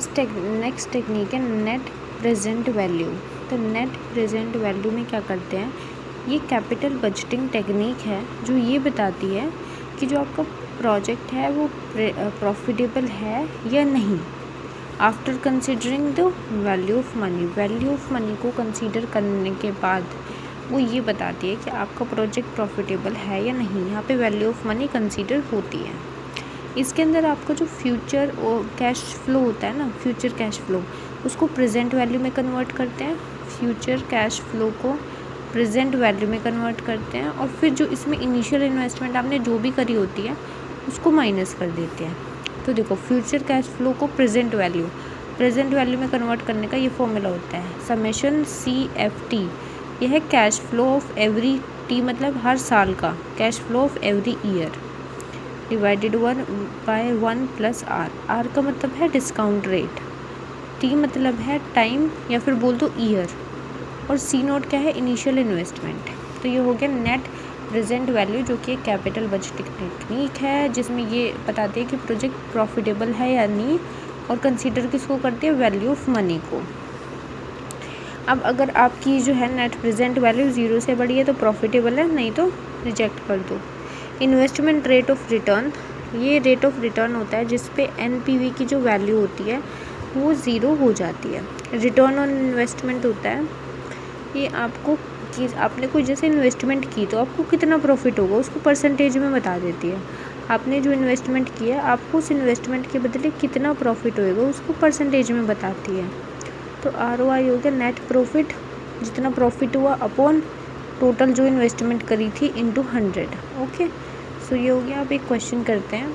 Next technique है net present value. तो net present value में क्या करते हैं, ये कैपिटल बजटिंग टेक्निक है जो ये बताती है कि जो आपका प्रोजेक्ट है वो प्रॉफिटेबल है या नहीं। After considering the value of money को कंसीडर करने के बाद वो ये बताती है कि आपका प्रोजेक्ट प्रॉफिटेबल है या नहीं। यहाँ पे वैल्यू ऑफ मनी कंसीडर होती है। इसके अंदर आपका जो फ्यूचर और कैश फ्लो होता है ना, फ्यूचर कैश फ्लो, उसको प्रेजेंट वैल्यू में कन्वर्ट करते हैं। फ्यूचर कैश फ्लो को प्रेजेंट वैल्यू में कन्वर्ट करते हैं और फिर जो इसमें इनिशियल इन्वेस्टमेंट आपने जो भी करी होती है उसको माइनस कर देते हैं। तो देखो, फ्यूचर कैश फ्लो को प्रेजेंट वैल्यू में कन्वर्ट करने का ये फॉर्मूला होता है समेशन CFT। यह है cash flow of every T, मतलब हर साल का cash flow of every year divided 1/1 + R का मतलब है डिस्काउंट रेट, T मतलब है टाइम या फिर बोल दो ईयर, और C0 क्या है, इनिशियल इन्वेस्टमेंट। तो ये हो गया नेट प्रेजेंट वैल्यू, जो कि एक कैपिटल बजटिंग टेक्निक है जिसमें ये बताते हैं कि प्रोजेक्ट प्रॉफिटेबल है या नहीं, और कंसीडर किसको करती है, वैल्यू ऑफ मनी को। अब अगर आपकी जो है नेट प्रेजेंट वैल्यू 0 से बड़ी है तो प्रॉफिटेबल है, नहीं तो रिजेक्ट कर दो। इन्वेस्टमेंट रेट ऑफ रिटर्न, ये रेट ऑफ रिटर्न होता है जिस पे NPV की जो वैल्यू होती है वो 0 हो जाती है। रिटर्न ऑन इन्वेस्टमेंट होता है, ये आपको कि आपने कोई जैसे इन्वेस्टमेंट की तो आपको कितना प्रॉफिट होगा उसको परसेंटेज में बता देती है। आपने जो इन्वेस्टमेंट किया आपको उस इन्वेस्टमेंट के बदले कितना प्रॉफिट होएगा उसको परसेंटेज में बताती है। तो ROI हो गया नेट प्रॉफिट, जितना प्रॉफिट हुआ अपॉन टोटल जो इन्वेस्टमेंट करी थी इनटू 100। ओके, सो ये हो गया। अब एक क्वेश्चन करते हैं।